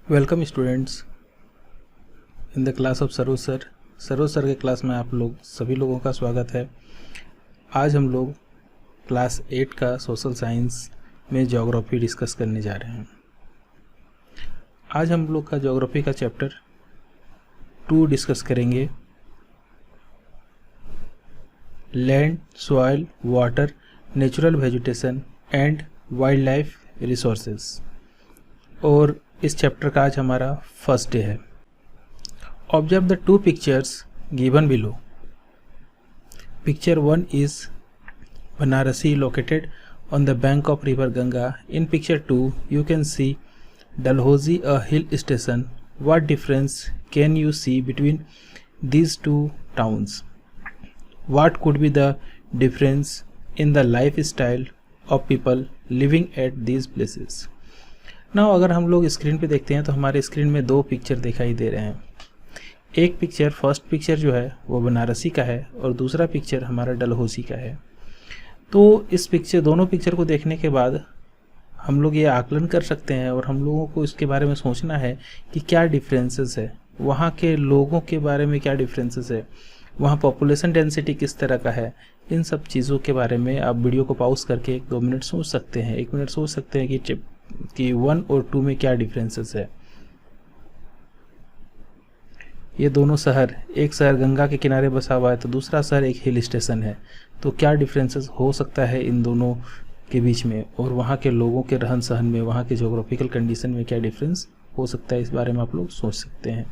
Welcome students in the class of Saroj sir. Saroj sir के class में आप लोग सभी लोगों का स्वागत है। आज हम लोग क्लास 8 का सोशल साइंस में ज्योग्राफी डिस्कस करने जा रहे हैं। आज हम लोग का ज्योग्राफी का चैप्टर 2 डिस्कस करेंगे। Land, soil, water, natural vegetation and wild life resources. और इस चैप्टर का आज हमारा फर्स्ट डे है। Observe the two pictures given below. Picture 1 is Banarasi located on the bank of river Ganga. In picture 2 you can see Dalhousie, a hill station. What difference can you see between these two towns? What could be the difference in the lifestyle of people living at these places? Now अगर हम लोग screen पे देखते हैं तो हमारे screen में दो पिक्चर दिखाई दे रहे हैं। एक पिक्चर, फर्स्ट पिक्चर जो है वो बनारसी का है और दूसरा पिक्चर हमारा डलहौसी का है। तो इस पिक्चर, दोनों पिक्चर को देखने के बाद हम लोग ये आकलन कर सकते हैं और हम लोगों को इसके बारे में सोचना है कि क्या डिफरेंसेस है, वहाँ के लोगों के बारे में क्या डिफरेंसेस है, वहाँ पॉपुलेशन डेंसिटी किस तरह का है। इन सब चीज़ों के बारे में आप वीडियो को पॉज करके 1-2 मिनट सोच सकते हैं, 1 मिनट सोच सकते हैं कि 1 और 2 में क्या डिफरेंसेस है। ये दोनों शहर, एक शहर गंगा के किनारे बसा हुआ है तो दूसरा शहर एक हिल स्टेशन है, तो क्या डिफरेंसेस हो सकता है इन दोनों के बीच में, और वहाँ के लोगों के रहन सहन में, वहाँ के ज्योग्राफिकल कंडीशन में क्या डिफरेंस हो सकता है, इस बारे में आप लोग सोच सकते हैं।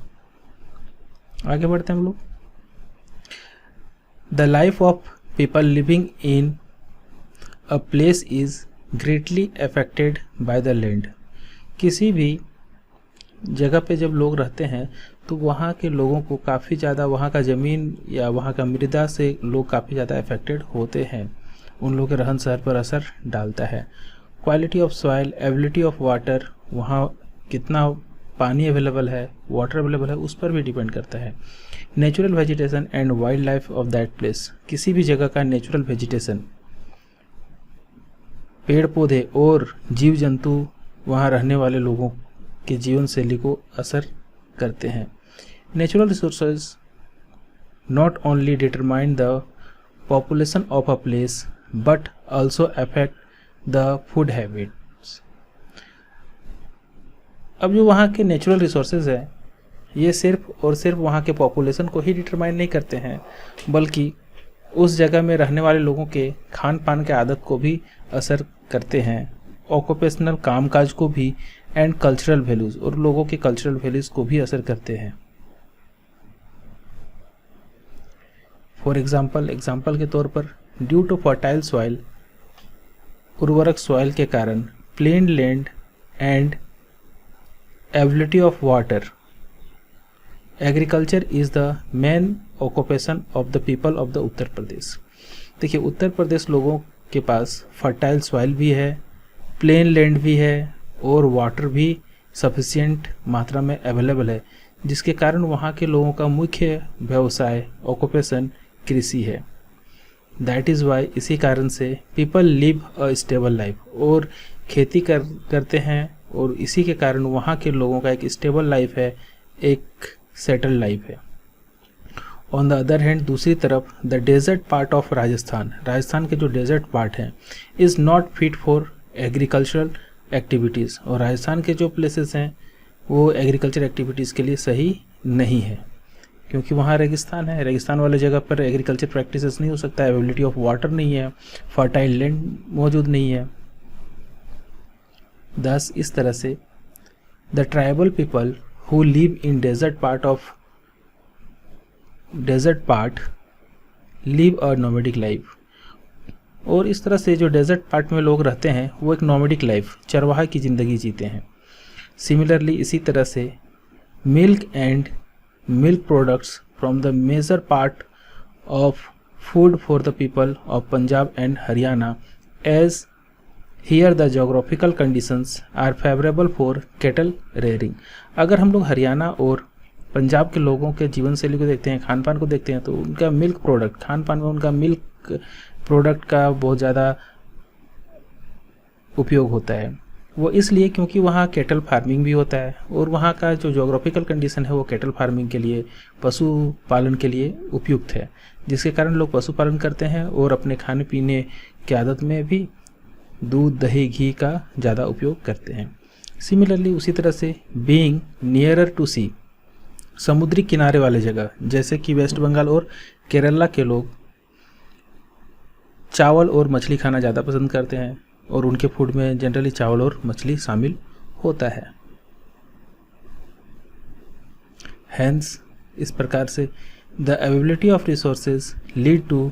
आगे बढ़ते हैं हम लोग। The life of people living in a place is greatly affected by the land. किसी भी जगह पे जब लोग रहते हैं तो वहाँ के लोगों को काफ़ी ज़्यादा, वहाँ का ज़मीन या वहाँ का मृदा से लोग काफ़ी ज़्यादा अफेक्टेड होते हैं, उन लोगों के रहन सहन पर असर डालता है। Quality of soil, ability of water, वहाँ कितना पानी अवेलेबल है, वाटर अवेलेबल है, उस पर भी डिपेंड करता है। Natural vegetation and wild life of that place. किसी भी जगह का नेचुरल वेजिटेशन, पेड़ पौधे और जीव जंतु वहाँ रहने वाले लोगों के जीवन शैली को असर करते हैं। Natural resources not only determine the population of a place but also affect the food habits. अब जो वहाँ के नेचुरल रिसोर्सेज है ये सिर्फ और सिर्फ वहाँ के पॉपुलेशन को ही डिटरमाइन नहीं करते हैं, बल्कि उस जगह में रहने वाले लोगों के खान पान के आदत को भी असर करते हैं, ऑक्यूपेशनल कामकाज को भी, एंड कल्चरल वैल्यूज़, और लोगों के कल्चरल वैल्यूज़ को भी असर करते हैं। फॉर एग्जाम्पल के तौर पर, ड्यू टू फर्टाइल सॉइल, उर्वरक सॉइल के कारण, plain land and ability of water, agriculture is the main occupation of the people of the Uttar Pradesh. देखिए, उत्तर प्रदेश लोगों के पास फर्टाइल सॉइल भी है, प्लेन लैंड भी है और वाटर भी सफिशिएंट मात्रा में अवेलेबल है, जिसके कारण वहाँ के लोगों का मुख्य व्यवसाय, ऑक्यूपेशन कृषि है। दैट इज़ वाई, इसी कारण से people live a stable life, और खेती करते हैं, और इसी के कारण वहाँ के लोगों का एक स्टेबल लाइफ है, एक सेटल लाइफ है। ऑन द अदर हैंड, दूसरी तरफ, the desert part of Rajasthan के जो डेजर्ट पार्ट हैं is not fit for agricultural activities, और राजस्थान के जो प्लेसेस हैं वो एग्रीकल्चर एक्टिविटीज़ के लिए सही नहीं है, क्योंकि वहाँ रेगिस्तान है। रेगिस्तान वाले जगह पर एग्रीकल्चर प्रैक्टिसेस नहीं हो सकता, अवेलेबिलिटी ऑफ वाटर नहीं है, फर्टाइल लैंड मौजूद नहीं है। थस इस तरह से the tribal people who live in desert part live a nomadic life, और इस तरह से जो डेजर्ट पार्ट में लोग रहते हैं वो एक नोमैडिक लाइफ, चरवाहा की ज़िंदगी जीते हैं। सिमिलरली, इसी तरह से milk and milk products from the major part of food for the people of Punjab and Haryana, as here the geographical conditions are favourable for cattle rearing. अगर हम लोग हरियाणा और पंजाब के लोगों के जीवन शैली को देखते हैं, खान पान को देखते हैं, तो उनका मिल्क प्रोडक्ट, खान पान में उनका मिल्क प्रोडक्ट का बहुत ज़्यादा उपयोग होता है। वो इसलिए क्योंकि वहाँ कैटल फार्मिंग भी होता है और वहाँ का जो जोग्राफिकल कंडीशन है वो कैटल फार्मिंग के लिए, पशु पालन के लिए उपयुक्त है, जिसके कारण लोग पशुपालन करते हैं और अपने खाने पीने की आदत में भी दूध, दही, घी का ज़्यादा उपयोग करते हैं। सिमिलरली उसी तरह से बीइंग नियरर टू सी, समुद्री किनारे वाले जगह जैसे कि वेस्ट बंगाल और केरला के लोग चावल और मछली खाना ज़्यादा पसंद करते हैं और उनके फूड में जनरली चावल और मछली शामिल होता है। हैंस इस प्रकार से the availability of resources lead to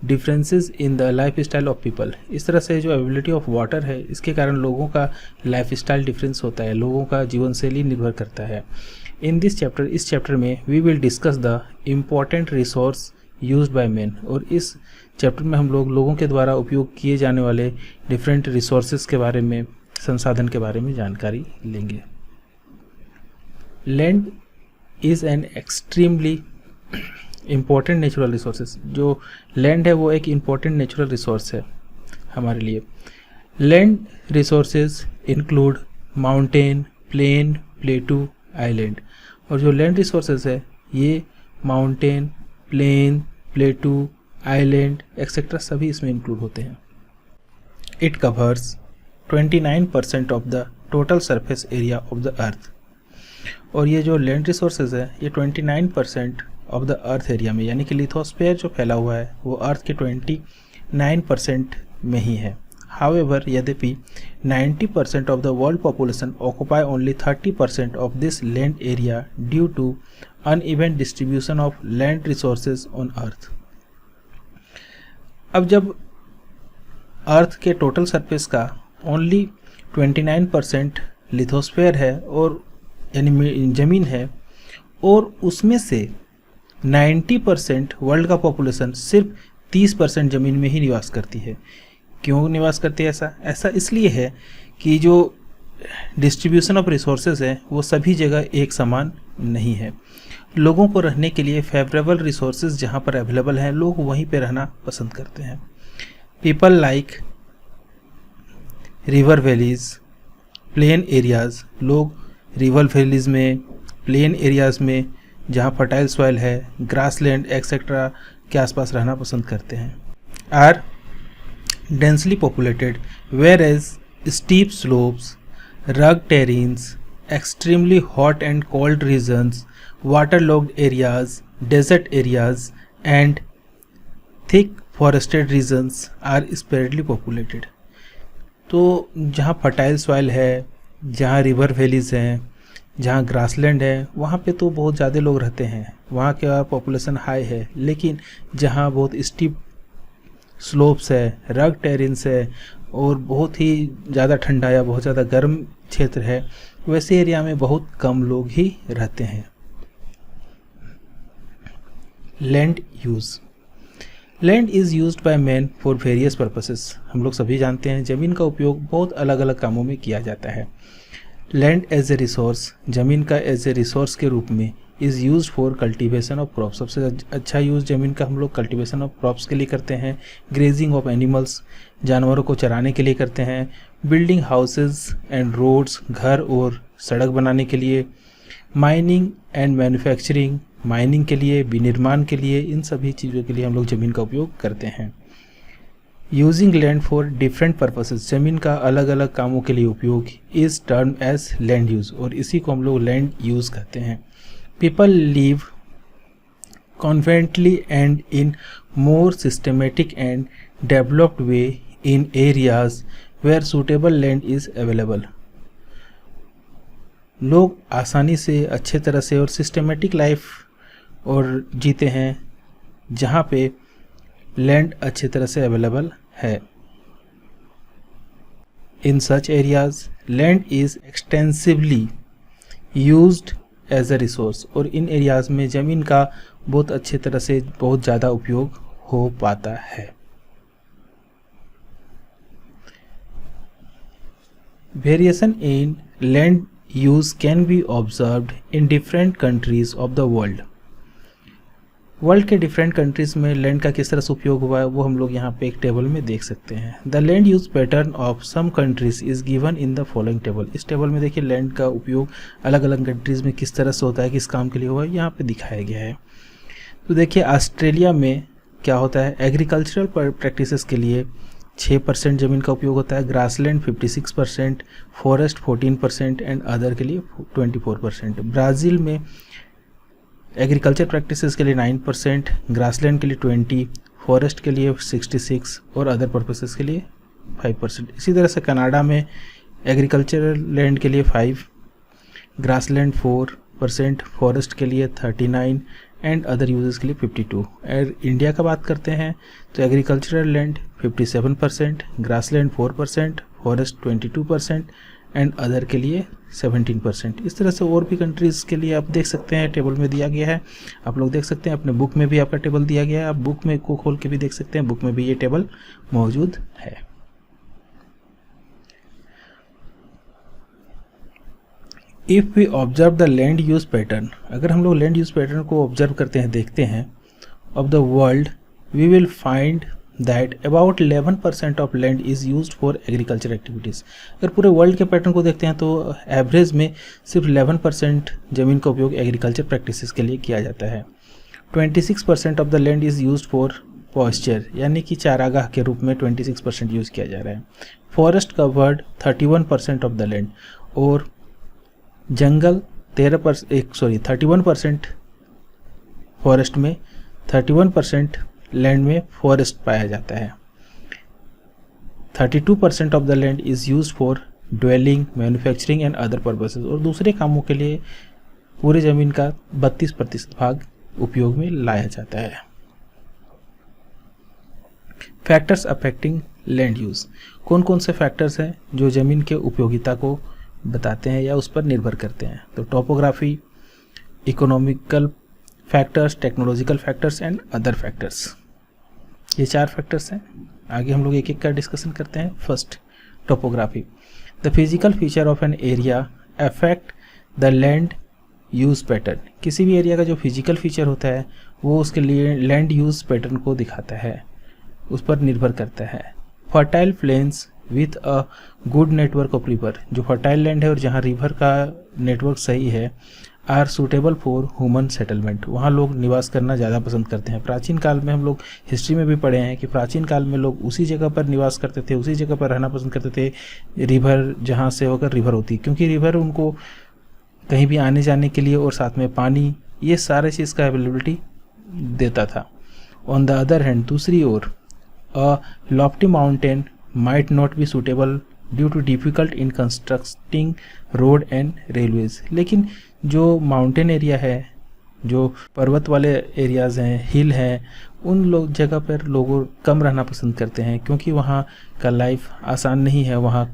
differences in the lifestyle of people. इस तरह से जो अवेलेबिलिटी ऑफ वाटर है इसके कारण लोगों का लाइफ स्टाइल डिफरेंस होता है, लोगों का जीवन शैली निर्भर करता है। इन दिस चैप्टर, इस चैप्टर में we will discuss the important resource used by man, और इस चैप्टर में हम लोगों के द्वारा उपयोग किए जाने वाले डिफरेंट रिसोर्सेज के बारे में, संसाधन के बारे में जानकारी लेंगे। Land is an extremely important natural resources. जो लैंड है वो एक इम्पोर्टेंट नेचुरल रिसोर्स है हमारे लिए। Land resources include mountain, plain, plateau, island. और जो लैंड रिसोर्सेज है ये mountain, plain, plateau, island etcetera सभी इसमें इंक्लूड होते हैं। It covers 29% of the total surface area of the earth. और ये जो लैंड रिसोर्सेज है ये 29% ऑफ द अर्थ एरिया में, यानी कि लिथोस्फीयर जो फैला हुआ है वो अर्थ के 29% में ही है। हाउएवर, यद्यपि 90% of the world population occupy only 30% of this land area due to uneven distribution of land resources on earth. अब जब अर्थ के टोटल सरफेस का ओनली 29% लिथोस्फीयर है और यानी ज़मीन है, और उसमें से 90% वर्ल्ड का पॉपुलेशन सिर्फ 30% ज़मीन में ही निवास करती है। क्यों निवास करती है ऐसा इसलिए है कि जो डिस्ट्रीब्यूशन ऑफ रिसोर्सेज है वो सभी जगह एक समान नहीं है। लोगों को रहने के लिए फेवरेबल रिसोर्सेज जहाँ पर अवेलेबल हैं लोग वहीं पे रहना पसंद करते हैं। People like river valleys, plain areas. लोग रिवर वैलीज़ में, प्लेन एरियाज़ में जहाँ फर्टाइल सॉइल है, ग्रासलैंड एक्सेट्रा के आसपास रहना पसंद करते हैं। Are densely populated, whereas steep slopes, rugged terrains, extremely hot and cold regions, waterlogged areas, desert areas, and thick forested regions are sparsely populated। तो जहाँ फर्टाइल सॉइल है, जहाँ रिवर वैलीज़ हैं, जहाँ ग्रासलैंड है, वहाँ पे तो बहुत ज़्यादा लोग रहते हैं, वहाँ का पॉपुलेशन हाई है। लेकिन जहाँ बहुत स्टीप स्लोप्स है, रग टेरेन्स है और बहुत ही ज़्यादा ठंडा या बहुत ज़्यादा गर्म क्षेत्र है, वैसे एरिया में बहुत कम लोग ही रहते हैं। Land use. Land is used by man for various purposes. हम लोग सभी जानते हैं ज़मीन का उपयोग बहुत अलग अलग कामों में किया जाता है। लैंड एज ए रिसोर्स, ज़मीन का एज ए रिसोर्स के रूप में is use for cultivation of crops. सबसे अच्छा यूज़ ज़मीन का हम लोग कल्टीवेशन ऑफ क्रॉप्स के लिए करते हैं। ग्रेजिंग ऑफ एनिमल्स, जानवरों को चराने के लिए करते हैं। बिल्डिंग हाउसेज एंड रोड्स, घर और सड़क बनाने के लिए। माइनिंग एंड मैन्युफैक्चरिंग, माइनिंग के लिए, विनिर्माण के लिए, इन सभी चीज़ों के लिए हम लोग ज़मीन का उपयोग करते हैं। Using land for different purposes, ज़मीन का अलग अलग कामों के लिए उपयोग is term as land use, और इसी को हम लोग लैंड यूज़ कहते हैं। People live confidently and in more systematic and developed way in areas where suitable land is available। लोग आसानी से, अच्छे तरह से और सिस्टमेटिक लाइफ और जीते हैं जहाँ पे लैंड अच्छी तरह से अवेलेबल है। In such areas, land is extensively used as a resource, और इन एरियाज़ में ज़मीन का बहुत अच्छी तरह से बहुत ज़्यादा उपयोग हो पाता है। Variation in land use can be observed in different countries of the world. World के डिफरेंट कंट्रीज़ में लैंड का किस तरह से उपयोग हुआ है वो हम लोग यहाँ पे एक टेबल में देख सकते हैं। The land use pattern of some countries is given in the following table. इस टेबल में देखिए लैंड का उपयोग अलग अलग कंट्रीज़ में किस तरह से होता है, किस काम के लिए हुआ है, यहाँ पे दिखाया गया है। तो देखिए ऑस्ट्रेलिया में क्या होता है, एग्रीकल्चरल प्रैक्टिसेस के लिए 6% ज़मीन का उपयोग होता है, ग्रासलैंड 56%, फॉरेस्ट 14% एंड अदर के लिए 24%। ब्राज़ील में एग्रीकल्चर प्रैक्टिसेस के लिए 9%, ग्रासलैंड के लिए 20%, फॉरेस्ट के लिए 66% और अदर पर्पसेस के लिए 5%। इसी तरह से कनाडा में एग्रीकल्चरल लैंड के लिए 5%, ग्रासलैंड 4%, फॉरेस्ट के लिए 39% एंड अदर यूजेस के लिए 52%। और इंडिया का बात करते हैं तो agricultural land 57%, grassland 4%, forest 22% and other के लिए 17%। इस तरह से और भी कंट्रीज़ के लिए आप देख सकते हैं, टेबल में दिया गया है। आप लोग देख सकते हैं, अपने बुक में भी आपका टेबल दिया गया है, आप बुक में को खोल के भी देख सकते हैं, बुक में भी ये टेबल मौजूद है। If we observe the land use pattern, अगर हम लोग लैंड यूज पैटर्न को ऑब्जर्व करते हैं, देखते हैं of the world, we will find that about 11% of land is used for agriculture activities. अगर पूरे वर्ल्ड के पैटर्न को देखते हैं तो एवरेज में सिर्फ 11% ज़मीन का उपयोग एग्रीकल्चर प्रैक्टिसेस के लिए किया जाता है। 26% of the land is used for pasture, यानी कि चारागाह के रूप में 26% यूज़ किया जा रहा है। Forest covered 31% of the land, और जंगल 31% फॉरेस्ट में, 31% लैंड में फॉरेस्ट पाया जाता है। 32% of the land is use for dwelling, manufacturing and other purposes, और दूसरे कामों के लिए पूरे ज़मीन का 32% भाग उपयोग में लाया जाता है। फैक्टर्स अफेक्टिंग लैंड यूज़, कौन कौन से फैक्टर्स हैं जो ज़मीन के उपयोगिता को बताते हैं या उस पर निर्भर करते हैं? तो topography, economical factors, technological factors and other factors, ये 4 फैक्टर्स हैं। आगे हम लोग एक एक का डिस्कशन करते हैं। First, topography. The physical feature of an area affect the land use pattern, किसी भी एरिया का जो फिजिकल फीचर होता है वो उसके लिए लैंड यूज पैटर्न को दिखाता है, उस पर निर्भर करता है। Fertile plains with a good network of river, जो फर्टाइल लैंड है और जहाँ रिवर का नेटवर्क सही है, are suitable for human settlement, वहाँ लोग निवास करना ज़्यादा पसंद करते हैं। प्राचीन काल में हम लोग हिस्ट्री में भी पढ़े हैं कि प्राचीन काल में लोग उसी जगह पर निवास करते थे, उसी जगह पर रहना पसंद करते थे रिवर जहाँ से होकर रिवर होती, क्योंकि रिवर उनको कहीं भी आने जाने के लिए और साथ में पानी, ये सारे चीज़ का अवेलेबिलिटी देता था। ऑन द अदर हैंड, दूसरी ओर, a lofty mountain might not be suitable due to difficult in constructing road and railways, लेकिन जो माउंटेन एरिया है, जो पर्वत वाले एरियाज़ हैं, हिल हैं, उन लोग जगह पर लोग कम रहना पसंद करते हैं, क्योंकि वहाँ का लाइफ आसान नहीं है, वहाँ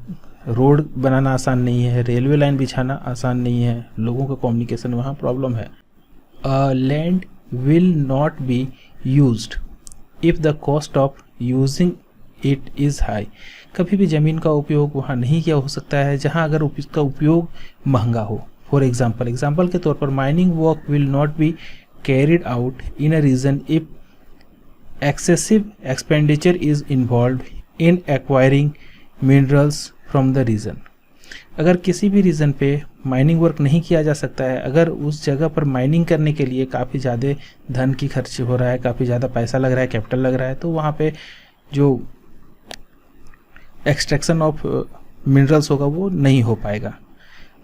रोड बनाना आसान नहीं है, रेलवे लाइन बिछाना आसान नहीं है, लोगों का कम्युनिकेशन वहाँ प्रॉब्लम है। Land will not be used if the cost of using it is high, कभी भी ज़मीन का उपयोग वहाँ नहीं किया हो सकता है जहाँ अगर इसका उपयोग महंगा हो। फॉर एग्जाम्पल के तौर पर mining work will not be carried out in a region if excessive expenditure is involve in acquiring minerals from the region, अगर किसी भी रीजन पे माइनिंग वर्क नहीं किया जा सकता है, अगर उस जगह पर माइनिंग करने के लिए काफ़ी ज़्यादा धन की खर्च हो रहा है, काफ़ी ज़्यादा पैसा लग रहा है, कैपिटल लग रहा है, तो वहाँ पे जो एक्सट्रैक्शन ऑफ मिनरल्स होगा वो नहीं हो पाएगा।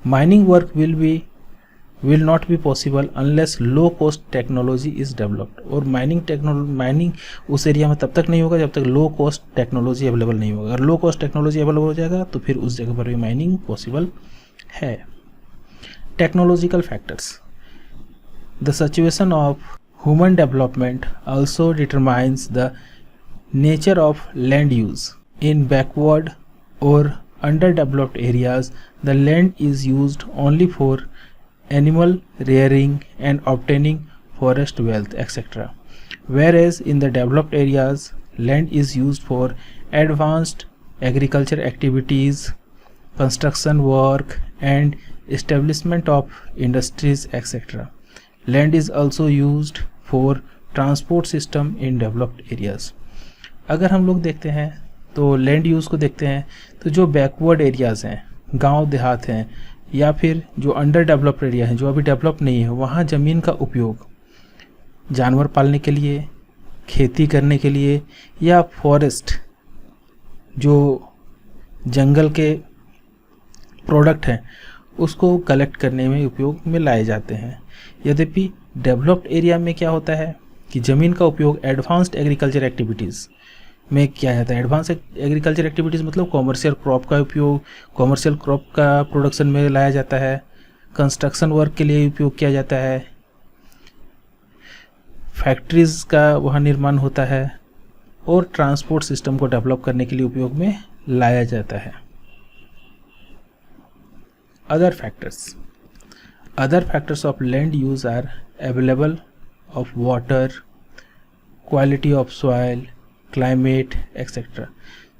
Mining work will not be possible unless low cost technology is developed, और माइनिंग उस एरिया में तब तक नहीं होगा जब तक लो कॉस्ट टेक्नोलॉजी अवेलेबल नहीं होगा। अगर लो कॉस्ट टेक्नोलॉजी अवेलेबल हो जाएगा तो फिर उस जगह पर भी माइनिंग पॉसिबल है। Technological factors, the situation of human development also determines the nature of land use. In backward or underdeveloped areas, the land is used only for animal rearing and obtaining forest wealth, etc. Whereas in the developed areas, land is used for advanced agriculture activities, construction work, and establishment of industries, etc. Land is also used for transport system in developed areas. अगर हम लोग देखते हैं तो land use को देखते हैं तो जो बैकवर्ड एरियाज़ हैं, गांव देहात हैं, या फिर जो अंडर डेवलप्ड एरिया हैं, जो अभी डेवलप नहीं है, वहाँ ज़मीन का उपयोग जानवर पालने के लिए, खेती करने के लिए, या फॉरेस्ट जो जंगल के प्रोडक्ट हैं उसको कलेक्ट करने में उपयोग में लाए जाते हैं। यद्यपि डेवलप्ड एरिया में क्या होता है कि ज़मीन का उपयोग एडवांस्ड एग्रीकल्चर एक्टिविटीज़ में किया जाता है। एडवांस एग्रीकल्चर एक्टिविटीज़ मतलब कॉमर्शियल क्रॉप का उपयोग, कॉमर्शियल क्रॉप का प्रोडक्शन में लाया जाता है, कंस्ट्रक्शन वर्क के लिए उपयोग किया जाता है, फैक्ट्रीज़ का वहाँ निर्माण होता है, और ट्रांसपोर्ट सिस्टम को डेवलप करने के लिए उपयोग में लाया जाता है। Other factors of land use are available of water, quality of soil, climate etcetera.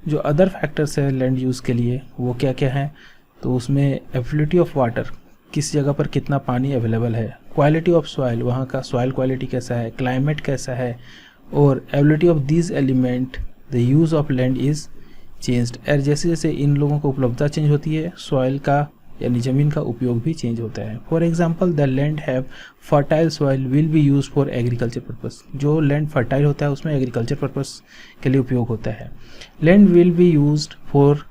जो अदर फैक्टर्स है लैंड यूज़ के लिए वो क्या क्या हैं, तो उसमें अवेलेबिलिटी ऑफ वाटर, किस जगह पर कितना पानी अवेलेबल है, क्वालिटी ऑफ सॉइल, वहाँ का सॉइल क्वालिटी कैसा है, क्लाइमेट कैसा है, और availability of these element the use of land is changed. और जैसे जैसे इन लोगों को उपलब्धता चेंज होती है, सॉइल का यानी ज़मीन का उपयोग भी चेंज होता है। For example the land have fertile soil will be use for agriculture purpose. जो लैंड फर्टाइल होता है उसमें एग्रीकल्चर पर्पस के लिए उपयोग होता है। Land will be used for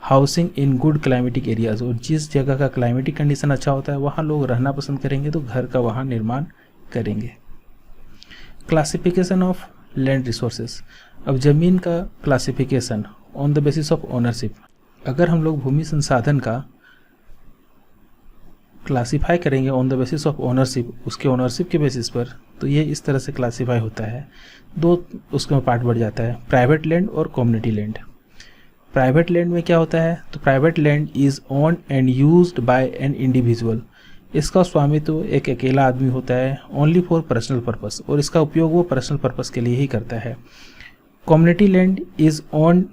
housing in good climatic areas. और जिस जगह का क्लाइमेटिक कंडीशन अच्छा होता है वहाँ लोग रहना पसंद करेंगे, तो घर का वहाँ निर्माण करेंगे। Classification of land resources. अब ज़मीन का classification on the basis of ownership. अगर हम लोग भूमि संसाधन का क्लासीफाई करेंगे on the basis of ownership, उसके ओनरशिप के बेसिस पर, तो ये इस तरह से क्लासीफाई होता है। दो उसका पार्ट बढ़ जाता है, प्राइवेट लैंड और कम्युनिटी लैंड। प्राइवेट लैंड में क्या होता है, तो private land is owned and used by an individual. इसका स्वामित्व एक अकेला आदमी होता है, ओनली फॉर पर्सनल पर्पस, और इसका उपयोग वो पर्सनल पर्पस के लिए ही करता है। Community land is owned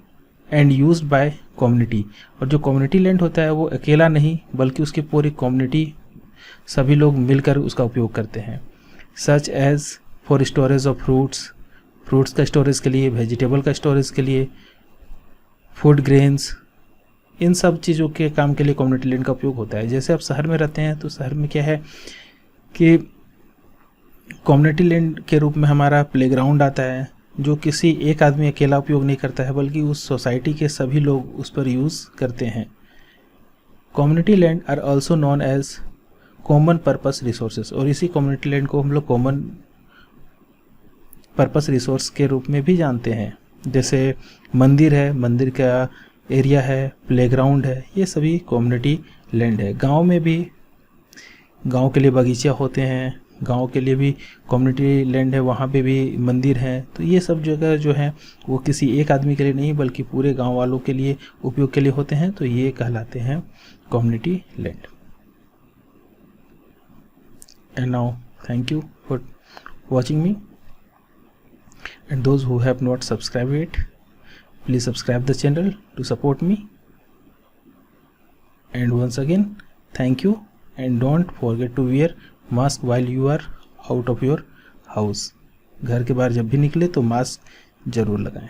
and used by community. और जो कम्युनिटी लैंड होता है वो अकेला नहीं बल्कि उसकी पूरी कम्युनिटी, सभी लोग मिलकर उसका उपयोग करते हैं। Such as for storage of fruits का स्टोरेज के लिए, वेजिटेबल का स्टोरेज के लिए, फूड ग्रेन्स, इन सब चीज़ों के काम के लिए कम्युनिटी लैंड का उपयोग होता है। जैसे आप शहर में रहते हैं तो शहर में क्या है कि कम्युनिटी लैंड के रूप में हमारा प्लेग्राउंड आता है, जो किसी एक आदमी अकेला उपयोग नहीं करता है बल्कि उस सोसाइटी के सभी लोग उस पर यूज़ करते हैं। Community land are also known as common purpose resources. और इसी कम्युनिटी लैंड को हम लोग कॉमन पर्पस रिसोर्स के रूप में भी जानते हैं। जैसे मंदिर है, मंदिर का एरिया है, प्लेग्राउंड है, ये सभी कम्युनिटी लैंड है। गांव में भी गांव के लिए बगीचा होते हैं, गांव के लिए भी कम्युनिटी लैंड है, वहाँ पे भी मंदिर हैं। तो ये सब जगह जो है वो किसी एक आदमी के लिए नहीं बल्कि पूरे गांव वालों के लिए उपयोग के लिए होते हैं, तो ये कहलाते हैं community land. And now thank you for watching me, and those who have not subscribed yet, please subscribe the channel to support me. And once again thank you, and don't forget to wear mask while you are out of your house. घर के बाहर जब भी निकले तो mask जरूर लगाएं।